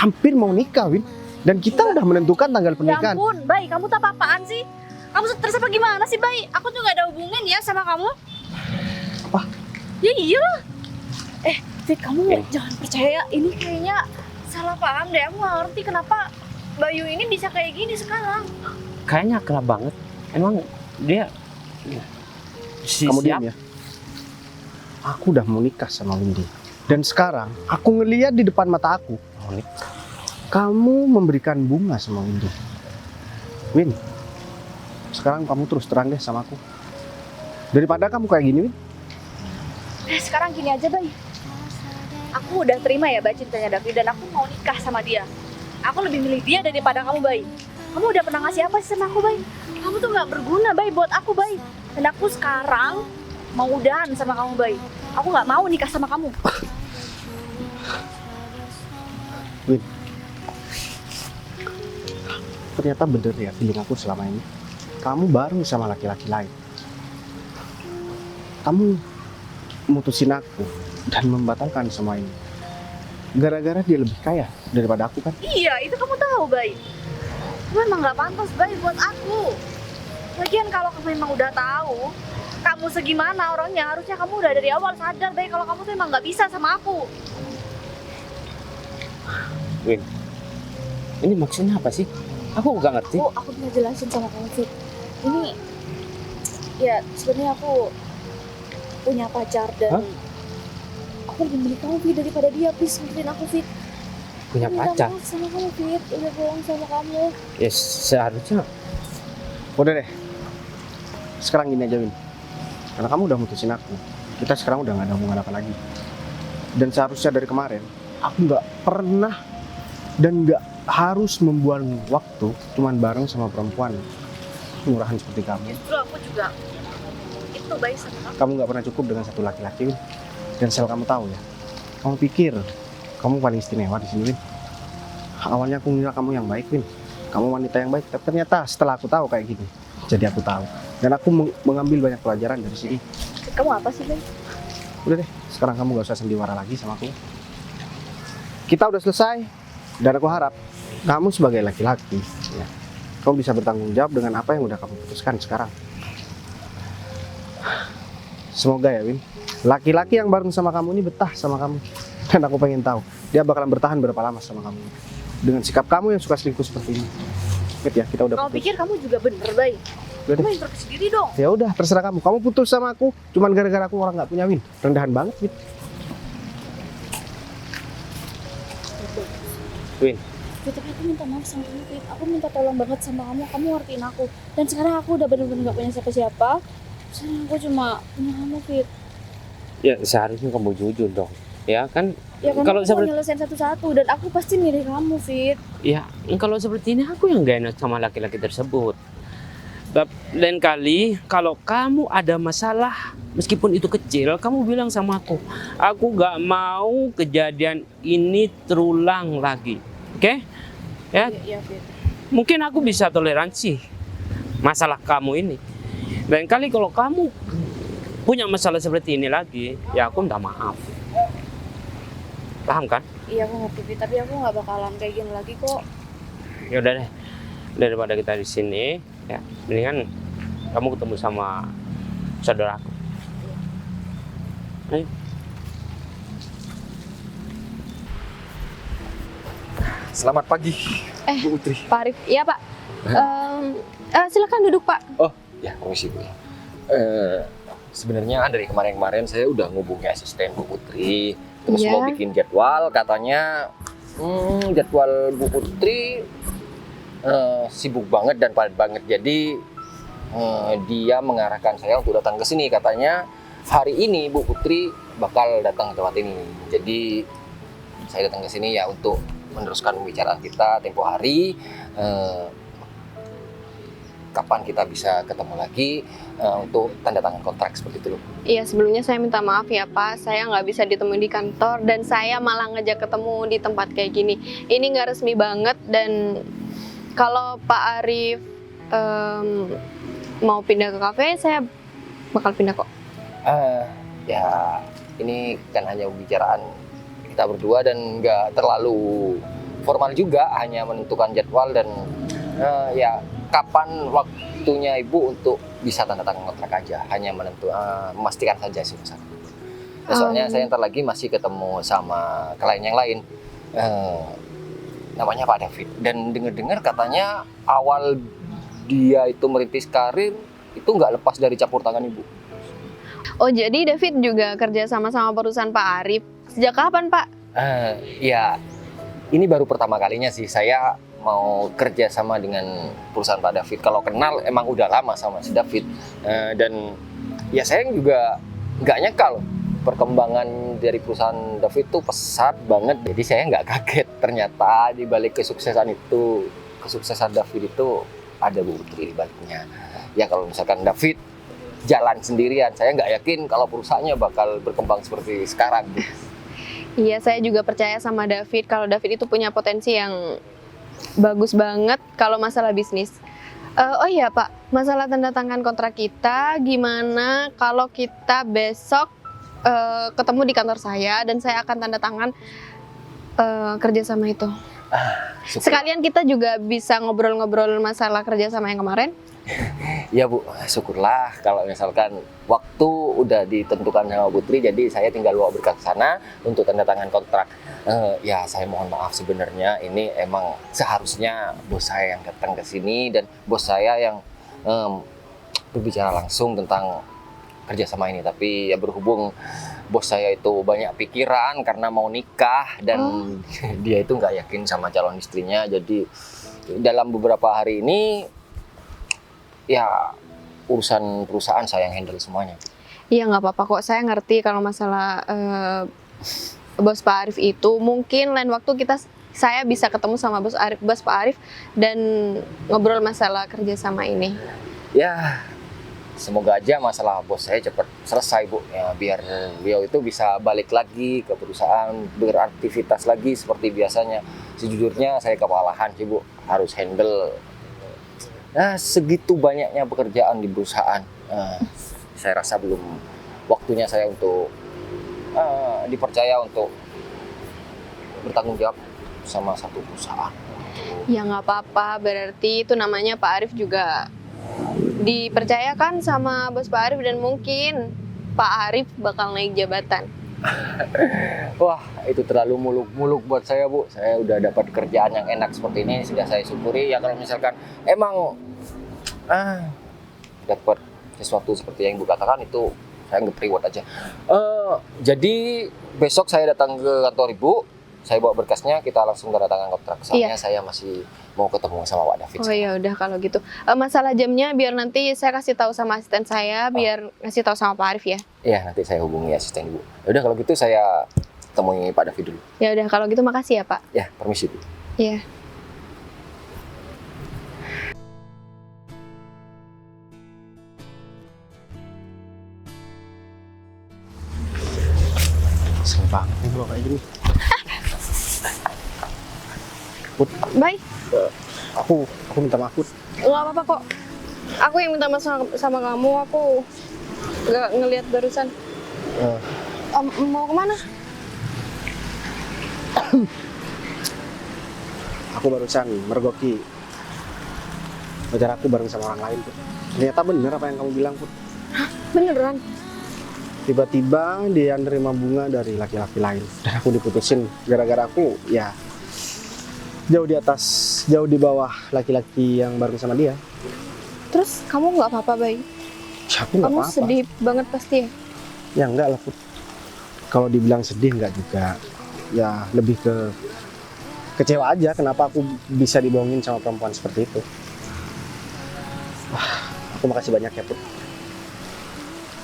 hampir mau nikah, Win. Dan kita udah menentukan tanggal Ya pernikahan. ampun, Bay, kamu tuh apa-apaan sih? Kamu stres apa gimana sih, Bay? Aku tuh gak ada hubungan ya sama kamu. Apa? Ya iyalah. Fit, kamu Win. jangan percaya. Ini kayaknya salah paham deh. Aku gak ngerti kenapa Bayu ini bisa kayak gini sekarang. Kayaknya akrab banget. Emang dia Kamu diam ya. Aku udah mau nikah sama Windy. Dan sekarang aku ngeliat di depan mata aku, Oh, nih. kamu memberikan bunga sama Windy. Win, sekarang kamu terus terang deh sama aku. Daripada kamu kayak gini, Win. Sekarang gini aja, Bay. Aku udah terima ya, Bay, cintanya David. Dan aku mau nikah sama dia. Aku lebih milih dia daripada kamu, Bay. Kamu udah pernah ngasih apa sih sama aku, Bay? Kamu tuh gak berguna, Bay, buat aku, Bay. Dan aku sekarang mau udahan sama kamu, Bay. Aku gak mau nikah sama kamu. Win, ternyata bener ya feeling aku selama ini. Kamu bareng sama laki-laki lain. Kamu mutusin aku dan membatalkan semua ini. Gara-gara dia lebih kaya daripada aku kan? Iya, itu kamu tahu, Bay. Kamu emang gak pantas, Bay, buat aku. Lagian kalau kamu emang udah tahu kamu segimana orangnya, harusnya kamu udah dari awal sadar, Bay, kalau kamu tuh emang gak bisa sama aku. Win, ini maksudnya apa sih? Aku nggak ngerti. Aku bisa jelasin sama kamu, Fit. Ini, ya sebenarnya aku punya pacar dan Hah? aku lebih milih kamu, Fit, daripada dia. Please, ngertiin aku, Fit. Punya Aku minta pacar. maaf sama kamu, Fit. Udah bohong sama kamu. Ya seharusnya. Udah deh. Sekarang gini aja, Win. Karena kamu udah mutusin aku. Kita sekarang udah gak ada hubungan apa lagi. Dan seharusnya dari kemarin, aku gak pernah dan gak harus membuang waktu cuman bareng sama perempuan. murahan seperti kamu. Justru aku juga itu baik sama kamu. Kamu nggak pernah cukup dengan satu laki-laki, Win. Dan Sel, kamu tahu ya, kamu pikir kamu paling istimewa di sini, Win. Awalnya aku ngira kamu yang baik, Win. Kamu wanita yang baik, tapi ternyata setelah aku tahu kayak gini, jadi aku tahu. Dan aku mengambil banyak pelajaran dari sini. Kamu apa sih, Bay? Udah deh, sekarang kamu gak usah sandiwara lagi sama aku. Kita udah selesai, dan aku harap kamu sebagai laki-laki, ya, kamu bisa bertanggung jawab dengan apa yang udah kamu putuskan sekarang. Semoga ya, Win, laki-laki yang bareng sama kamu ini betah sama kamu. Dan aku pengen tahu, dia bakalan bertahan berapa lama sama kamu. Dengan sikap kamu yang suka selingkuh seperti ini. Ingat ya, kita udah Kamu putus. pikir kamu juga bener, Bay? Udah deh. Kamu introspeksi diri dong. Ya udah, terserah kamu. Kamu putus sama aku, cuman gara-gara aku orang nggak punya, Win. Rendahan banget, Win. Win, Fit, tapi aku minta maaf sama kamu, Fit. Aku minta tolong banget sama kamu. Kamu ngertiin aku. Dan sekarang aku udah bener-bener gak punya siapa-siapa. Sekarang aku cuma punya kamu, Fit. ya seharusnya kamu jujur dong. Ya kan, Ya kan Kalau aku mau seperti- nyelesain satu-satu. Dan aku pasti milih kamu, Fit. ya kalau seperti ini aku yang gak enak sama laki-laki tersebut. Lain kali kalau kamu ada masalah, meskipun itu kecil, kamu bilang sama aku. Aku gak mau kejadian ini terulang lagi. Oke? Ya, Iya, Fit. mungkin aku bisa toleransi masalah kamu ini. Lain kali kalau kamu punya masalah seperti ini lagi, ya aku minta maaf. Paham kan? Iya, aku ngerti, Fit. Tapi aku gak bakalan kayak gini lagi kok. Ya udah deh, daripada kita di sini, ya mendingan kamu ketemu sama saudaraku. Ayo. Selamat pagi, Bu Putri. Pak Arif, iya Pak. Silakan duduk Pak. Ya, permisi Bu. Sebenarnya dari kemarin-kemarin saya udah ngubungi asisten Bu Putri, terus Iya. mau bikin jadwal, katanya jadwal Bu Putri sibuk banget dan padat banget. Jadi dia mengarahkan saya untuk datang ke sini. Katanya hari ini Bu Putri bakal datang ke tempat ini. Jadi saya datang ke sini ya untuk meneruskan pembicaraan kita tempo hari. Kapan kita bisa ketemu lagi untuk tanda tangan kontrak seperti itu loh. Iya, sebelumnya saya minta maaf ya Pak, saya nggak bisa ditemui di kantor dan saya malah ngajak ketemu di tempat kayak gini. Ini nggak resmi banget dan kalau Pak Arif mau pindah ke kafe, saya bakal pindah kok. Ya ini kan hanya pembicaraan kita berdua dan nggak terlalu formal juga, hanya menentukan jadwal dan ya kapan waktunya Ibu untuk bisa tanda tangan kontrak aja, hanya memastikan saja sih Mas. Ya, soalnya saya ntar lagi masih ketemu sama klien yang lain, namanya Pak David, dan dengar-dengar katanya awal dia itu merintis karir itu nggak lepas dari campur tangan Ibu. Oh, jadi David juga kerja sama perusahaan Pak Arif. Sejak kapan Pak? Ya ini baru pertama kalinya sih saya mau kerja sama dengan perusahaan Pak David. Kalau kenal emang udah lama sama si David, dan ya saya juga nggak nyangka loh perkembangan dari perusahaan David tuh pesat banget. Jadi saya nggak kaget ternyata di balik kesuksesan David itu ada Bu Putri di baliknya. Ya kalau misalkan David jalan sendirian, saya nggak yakin kalau perusahaannya bakal berkembang seperti sekarang. Iya, saya juga percaya sama David kalau David itu punya potensi yang bagus banget kalau masalah bisnis. Oh iya Pak, masalah tanda tangan kontrak kita, gimana kalau kita besok ketemu di kantor saya dan saya akan tanda tangan kerjasama itu. Sekalian kita juga bisa ngobrol-ngobrol masalah kerjasama yang kemarin. Ya Bu, syukurlah kalau misalkan waktu udah ditentukan sama Putri, jadi saya tinggal bawa berkas ke sana untuk tanda tangan kontrak. Ya saya mohon maaf sebenarnya ini emang seharusnya bos saya yang datang ke sini dan bos saya yang berbicara langsung tentang kerjasama ini. Tapi ya berhubung bos saya itu banyak pikiran karena mau nikah dan dia itu nggak yakin sama calon istrinya, jadi dalam beberapa hari ini ya urusan perusahaan saya yang handle semuanya. Iya nggak apa-apa kok, saya ngerti kalau masalah bos Pak Arif itu mungkin lain waktu saya bisa ketemu sama bos Pak Arif dan ngobrol masalah kerjasama ini. Ya, semoga aja masalah bos saya cepat selesai, Bu. Ya, biar beliau itu bisa balik lagi ke perusahaan, beraktivitas lagi seperti biasanya. Sejujurnya saya kewalahan sih, Bu. Harus handle segitu banyaknya pekerjaan di perusahaan. Saya rasa belum waktunya saya untuk dipercaya untuk bertanggung jawab sama satu perusahaan. Ya nggak apa-apa, berarti itu namanya Pak Arif juga dipercayakan sama bos Pak Arif dan mungkin Pak Arif bakal naik jabatan. Wah, itu terlalu muluk-muluk buat saya, Bu. Saya udah dapat kerjaan yang enak seperti ini, sudah saya syukuri. Ya kalau misalkan emang dapat sesuatu seperti yang Ibu katakan, itu saya anggap reward aja. Jadi besok saya datang ke kantor Ibu, saya bawa berkasnya, kita langsung tanda tangan kontrak. Soalnya saya masih mau ketemu sama Pak David. Oh ya udah kalau gitu. Masalah jamnya biar nanti saya kasih tahu sama asisten saya, biar ngasih tahu sama Pak Arif ya. Iya, nanti saya hubungi asisten Ibu. Ya udah kalau gitu saya temui Pak David dulu. Ya udah kalau gitu makasih ya Pak. Ya, permisi, Bu. Iya. Kesel banget nih gua kayak gini. Baik, Aku minta maaf, Put. nggak apa-apa kok. Aku yang minta maaf sama kamu, aku nggak ngelihat barusan. Eh, Mau kemana? aku barusan mergoki pacar aku bareng sama orang lain, Put. Ternyata bener apa yang kamu bilang, Put. Beneran? Tiba-tiba dia nerima bunga dari laki-laki lain dan aku diputusin gara-gara aku ya jauh di atas, jauh di bawah laki-laki yang bareng sama dia. Terus kamu nggak apa-apa, Bay? Ya, aku nggak Kamu apa-apa. sedih banget pasti ya? Ya enggak lah, Put. Kalau dibilang sedih enggak juga. Ya lebih ke kecewa aja kenapa aku bisa dibohongin sama perempuan seperti itu. Wah, aku makasih banyak ya, Put.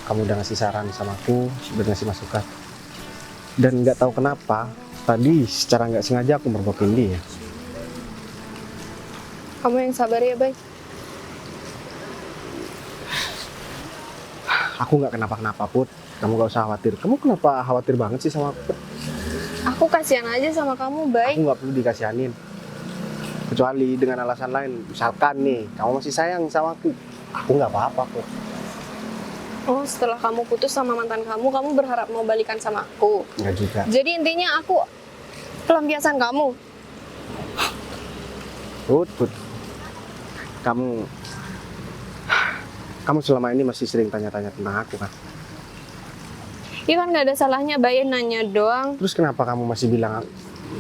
Kamu udah ngasih saran sama aku, udah ngasih masukan. Dan nggak tahu kenapa, tadi secara nggak sengaja aku mergokin dia. Kamu yang sabar ya, Bay. Aku nggak kenapa-kenapa, Put. Kamu nggak usah khawatir. Kamu kenapa khawatir banget sih sama aku, Put? Aku kasihan aja sama kamu, Bay. Aku nggak perlu dikasihanin. Kecuali dengan alasan lain. Misalkan nih, kamu masih sayang sama aku. Aku nggak apa-apa, Put. Oh, setelah kamu putus sama mantan kamu berharap mau balikan sama aku. Nggak juga. Jadi intinya aku pelampiasan kamu. Put. Kamu selama ini masih sering tanya-tanya tentang aku kan? Ya kan nggak ada salahnya, Bay, nanya doang. Terus kenapa kamu masih bilang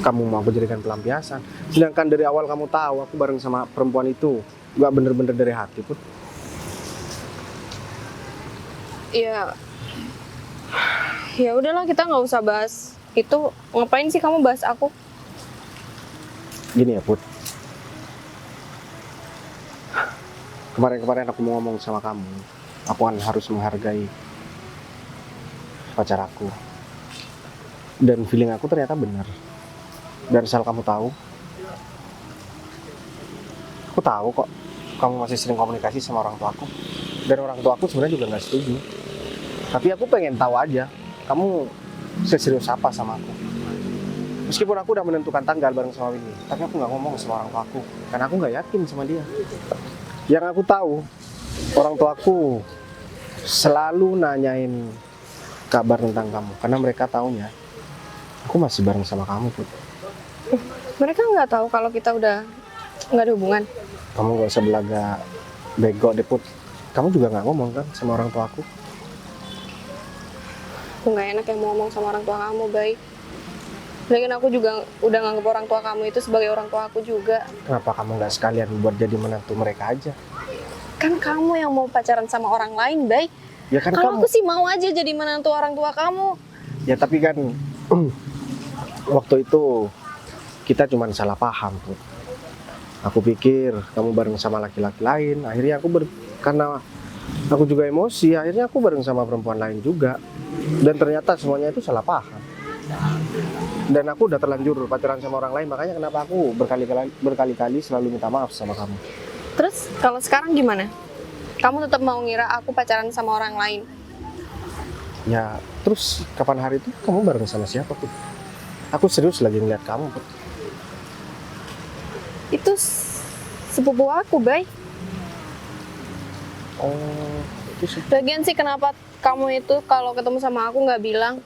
kamu mau aku jadikan pelampiasan? Sedangkan dari awal kamu tahu aku bareng sama perempuan itu nggak bener-bener dari hati, Put. Ya udahlah, kita nggak usah bahas itu. Ngapain sih kamu bahas aku? Gini ya, Put. Kemarin-kemarin aku mau ngomong sama kamu, aku kan harus menghargai pacar aku. Dan feeling aku ternyata benar. Dan asal kamu tahu, aku tahu kok kamu masih sering komunikasi sama orang tua aku. Dan orang tua aku sebenarnya juga nggak setuju. Tapi aku pengen tahu aja, kamu serius apa sama aku. Meskipun aku udah menentukan tanggal bareng sama Winnie, tapi aku nggak ngomong sama orang tua aku, karena aku nggak yakin sama dia. Yang aku tahu, orang tua aku selalu nanyain kabar tentang kamu, karena mereka taunya aku masih bareng sama kamu, Put. Mereka nggak tahu kalau kita udah nggak ada hubungan. Kamu gak usah belaga bego deh, Put. Kamu juga nggak ngomong kan sama orang tua aku? Aku nggak enak yang mau ngomong sama orang tua kamu, Bay. Lagian aku juga udah nganggap orang tua kamu itu sebagai orang tua aku juga. Kenapa kamu nggak sekalian buat jadi menantu mereka aja? Kan kamu yang mau pacaran sama orang lain, Bay. Ya kan Kalau kamu. aku sih mau aja jadi menantu orang tua kamu. Ya tapi kan waktu itu kita cuma salah paham, Put. Aku pikir kamu bareng sama laki-laki lain. Akhirnya karena aku juga emosi, akhirnya aku bareng sama perempuan lain juga. Dan ternyata semuanya itu salah paham. Dan aku udah terlanjur pacaran sama orang lain, makanya kenapa aku berkali-kali selalu minta maaf sama kamu. Terus kalau sekarang gimana? kamu tetap mau ngira aku pacaran sama orang lain. Ya, terus kapan hari itu kamu bareng sama siapa, Put? Aku serius lagi ngeliat kamu, Put. Itu sepupu aku, Bay. Oh, itu sih. Lagian sih kenapa kamu itu kalau ketemu sama aku nggak bilang?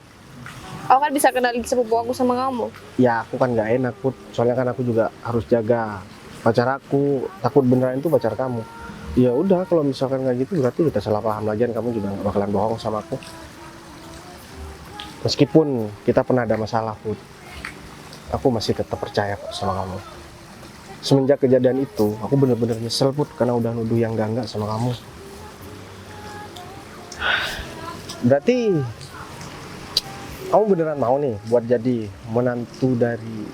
Aku kan bisa kenalin sepupu aku sama kamu. Ya, aku kan nggak enak, Put. Soalnya kan aku juga harus jaga pacar aku. Takut beneran itu pacar kamu. Ya udah, kalau misalkan nggak gitu berarti kita salah paham lagi, dan kamu juga nggak bakalan bohong sama aku. Meskipun kita pernah ada masalah, Put, aku masih tetap percaya kok sama kamu. Semenjak kejadian itu, aku bener-bener nyesel, Put, karena udah nuduh yang enggak sama kamu. Berarti kamu beneran mau nih buat jadi menantu dari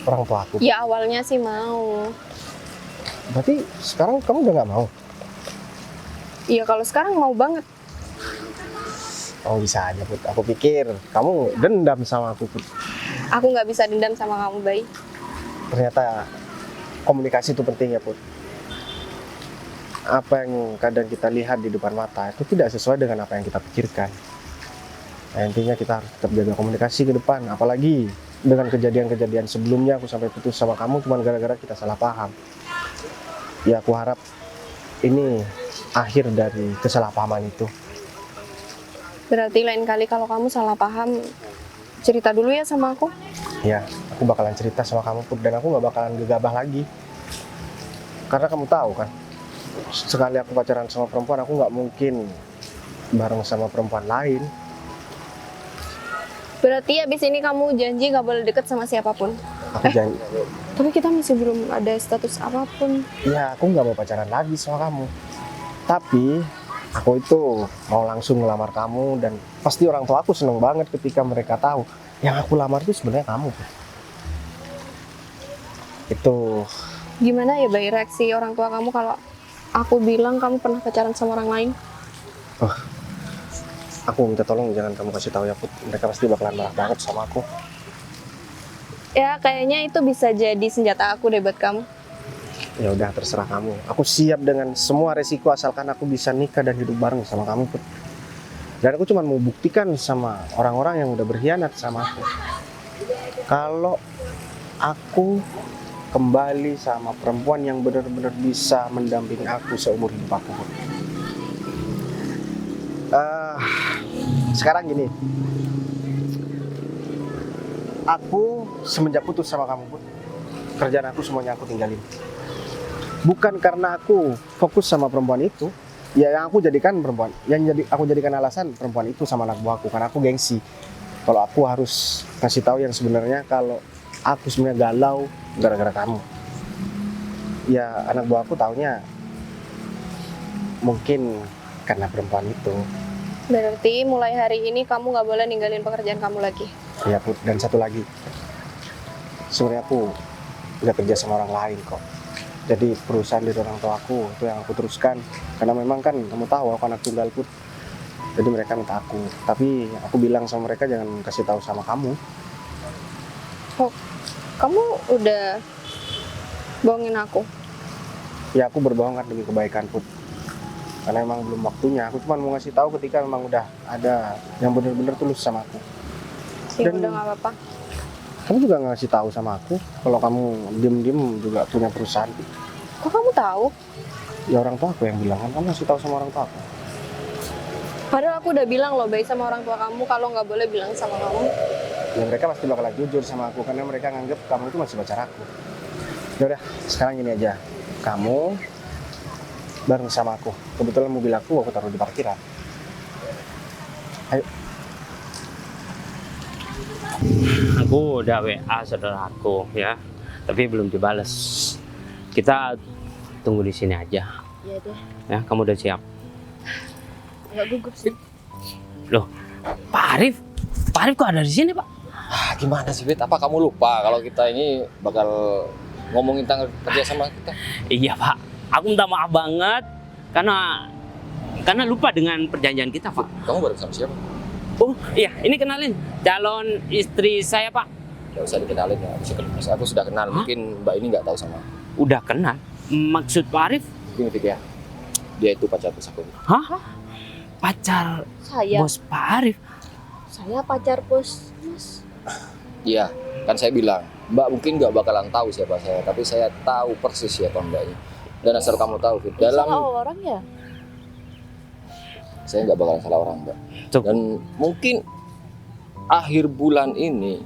orang tua aku? Ya awalnya sih mau. Berarti sekarang kamu udah nggak mau? Iya kalau sekarang mau banget. Oh bisa aja, Put. Aku pikir kamu dendam sama aku, Put. Aku nggak bisa dendam sama kamu, Bay. Ternyata komunikasi itu penting ya, Put. Apa yang kadang kita lihat di depan mata itu tidak sesuai dengan apa yang kita pikirkan. Nah, intinya kita harus tetap jaga komunikasi ke depan. Apalagi dengan kejadian-kejadian sebelumnya aku sampai putus sama kamu cuma gara-gara kita salah paham. Ya aku harap ini akhir dari kesalahpahaman itu. Berarti lain kali kalau kamu salah paham, cerita dulu ya sama aku. Ya, aku bakalan cerita sama kamu, Put, dan aku nggak bakalan gegabah lagi. Karena kamu tahu kan, sekali aku pacaran sama perempuan, aku nggak mungkin bareng sama perempuan lain. Berarti abis ini kamu janji nggak boleh deket sama siapapun. Aku janji. Tapi kita masih belum ada status apapun. Ya, aku nggak mau pacaran lagi sama kamu. Tapi aku itu mau langsung ngelamar kamu, dan pasti orang tua aku seneng banget ketika mereka tahu yang aku lamar itu sebenarnya kamu, Put. Itu Gimana ya, Bay, reaksi orang tua kamu kalau aku bilang kamu pernah pacaran sama orang lain? aku minta tolong jangan kamu kasih tahu ya, Put. Mereka pasti bakalan marah banget sama aku. Ya, kayaknya itu bisa jadi senjata aku deh buat kamu. Ya udah, terserah kamu. Aku siap dengan semua resiko asalkan aku bisa nikah dan hidup bareng sama kamu, Put. Dan aku cuma mau buktikan sama orang-orang yang udah berkhianat sama aku, kalau aku kembali sama perempuan yang benar-benar bisa mendampingi aku seumur hidup aku, Put. Sekarang gini, aku semenjak putus sama kamu, Put, kerjaan aku semuanya aku tinggalin. Bukan karena aku fokus sama perempuan itu, ya yang aku jadikan perempuan, aku jadikan alasan perempuan itu sama anak buahku, karena aku gengsi. Kalau aku harus kasih tahu yang sebenarnya kalau aku sebenarnya galau gara-gara kamu. Ya anak buahku taunya mungkin karena perempuan itu. Berarti mulai hari ini kamu nggak boleh ninggalin pekerjaan kamu lagi. Ya, Put. Dan satu lagi, sebenarnya aku nggak kerja sama orang lain kok. Jadi perusahaan dari orang tua aku itu yang aku teruskan, karena memang kan kamu tahu aku anak tunggal, Put. Jadi mereka minta aku, tapi aku bilang sama mereka jangan kasih tahu sama kamu. Oh, kamu udah bohongin aku? Ya aku berbohong kan demi kebaikan, Put. Karena memang belum waktunya. Aku cuma mau ngasih tahu ketika memang udah ada yang benar-benar tulus sama aku. Ya Dan- udah nggak apa-apa. Kamu juga nggak ngasih tahu sama aku kalau kamu diem-diem juga punya perusahaan. Kok kamu tahu? Ya orang tua aku yang bilang, kan kamu ngasih tahu sama orang tua aku. Padahal aku udah bilang loh, baik sama orang tua kamu kalau nggak boleh bilang sama kamu. Ya mereka pasti bakalan jujur sama aku karena mereka nganggep kamu itu masih pacar aku. Ya udah, sekarang gini aja. Kamu bareng sama aku. Kebetulan mobil aku taruh di parkiran. Ayo. Aku udah WA saudaraku ya, tapi belum dibales. Kita tunggu di sini aja. Iya deh, Ya, kamu udah siap? nggak gugup sih. Pak Arif kok ada di sini, Pak? Gimana sih, Fit? Apa kamu lupa kalau kita ini bakal ngomongin tentang kerja sama kita? Iya, Pak. Aku minta maaf banget karena lupa dengan perjanjian kita, Pak. Kamu bareng sama siapa? Oh, iya, ini kenalin calon istri saya, Pak. Gak usah dikenalin ya, aku sudah kenal. Hah? Mungkin Mbak ini nggak tahu sama. Udah kenal. Maksud Pak Arif? Gini, Fit ya. dia itu pacar bos aku. Hah? Pacar Saya, bos Pak Arif? saya pacar bos Mas. Iya, kan saya bilang, Mbak mungkin nggak bakalan tahu siapa saya, tapi saya tahu persis siapa Mbaknya. Dan asal kamu tahu, Fit, Salah dalam orang ya? saya nggak bakalan salah orang, Mbak. Tuh. Dan mungkin akhir bulan ini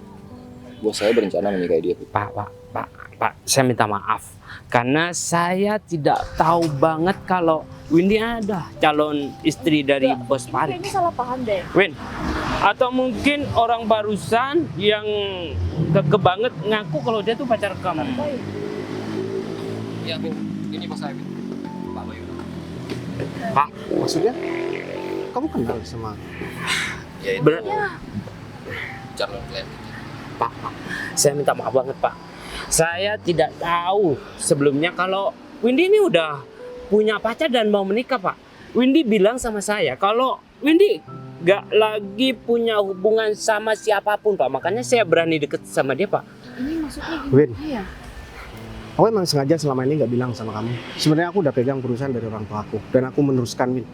bos saya berencana menikahi dia, Fit. Pak, saya minta maaf karena saya tidak tahu banget kalau Windy ada calon istri dari bos Pak Arif. Kayaknya salah paham deh. Win, atau mungkin orang barusan yang keke banget ngaku kalau dia tuh pacar kamu. Boy, Iya, Fit. Ini bos saya, Fit. Pak Bayu. Pak, Maksudnya kamu kenal sama Ya itu Ber- calon klien. Pak, saya minta maaf banget Pak. Saya tidak tahu sebelumnya kalau Windy ini udah punya pacar dan mau menikah Pak. Windy bilang sama saya kalau Windy gak lagi punya hubungan sama siapapun Pak. Makanya saya berani deket sama dia Pak. ini maksudnya Win? gimana ya? Aku emang sengaja selama ini nggak bilang sama kamu. Sebenarnya aku udah pegang perusahaan dari orang tua aku dan aku meneruskan, Win.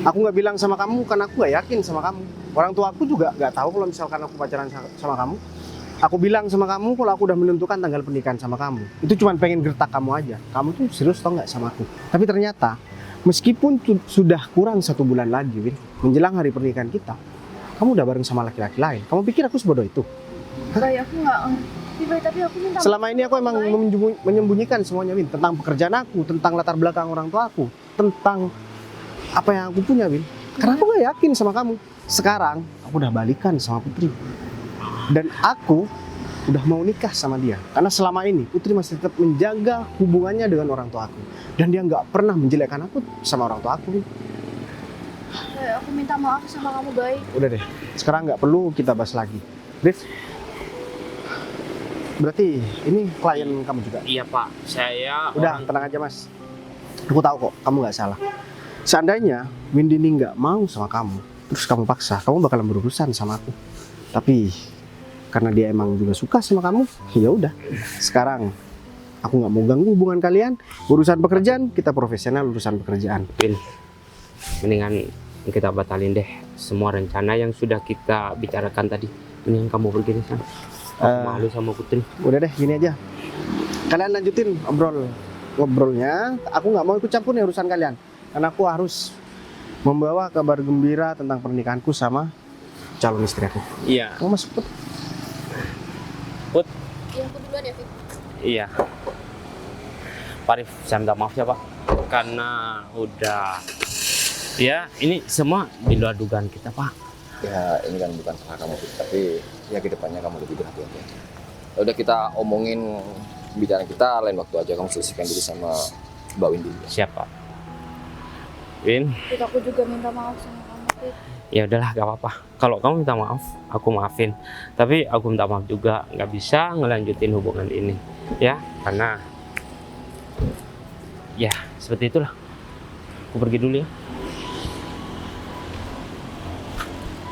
Aku nggak bilang sama kamu karena aku nggak yakin sama kamu. Orang tua aku juga nggak tahu kalau misalkan aku pacaran sama kamu. Aku bilang sama kamu kalau aku udah menentukan tanggal pernikahan sama kamu. Itu cuma pengen gertak kamu aja. Kamu tuh serius tau nggak sama aku? Tapi ternyata meskipun sudah kurang 1 bulan lagi, Win, menjelang hari pernikahan kita, kamu udah bareng sama laki-laki lain. Kamu pikir aku sebodoh itu? Bay, aku nggak ngerti, Bay, tapi aku minta Selama maaf ini aku sama emang Bay. menyembunyikan semuanya, Win, tentang pekerjaan aku, tentang latar belakang orang tua aku, tentang apa yang aku punya, Win. Karena aku gak yakin sama kamu. Sekarang aku udah balikan sama Putri, dan aku udah mau nikah sama dia. Karena selama ini Putri masih tetap menjaga hubungannya dengan orang tua aku, dan dia nggak pernah menjelekkan aku sama orang tua aku, Win. Bay, aku minta maaf sama kamu, Bay. Udah deh, sekarang nggak perlu kita bahas lagi. Rif, berarti ini klien kamu juga? Iya Pak, saya Udah, tenang aja Mas. Aku tahu kok, kamu nggak salah. Seandainya Windy ini nggak mau sama kamu, terus kamu paksa, kamu bakalan berurusan sama aku. Tapi karena dia emang juga suka sama kamu, ya udah. Sekarang aku nggak mau ganggu hubungan kalian. Urusan pekerjaan kita profesional, urusan pekerjaan. Win, mendingan kita batalin deh semua rencana yang sudah kita bicarakan tadi. Mendingan kamu pergi deh sana. Aku malu sama Putri. Udah deh, gini aja. Kalian lanjutin ngobrolnya. Aku nggak mau ikut campur nih urusan kalian. Karena aku harus membawa kabar gembira tentang pernikahanku sama calon istri aku. Iya, Kamu masuk Put. Iya, aku duluan ya, Fit. iya. Pak Arif, saya minta maaf ya Pak, karena udah ya ini semua di luar dugaan kita Pak. Ya ini kan bukan salah kamu, Fit. Tapi ya kedepannya kamu lebih berhati-hati aja. Ya udah, kita omongin bicara kita lain waktu aja. Kamu selesaikan dulu sama Mbak Windy. Siapa? Win, Fit, aku juga minta maaf sama kamu, Fit. ya udahlah gak apa-apa. Kalau kamu minta maaf, aku maafin. Tapi aku minta maaf juga nggak bisa ngelanjutin hubungan ini, ya karena ya seperti itulah. Aku pergi dulu ya.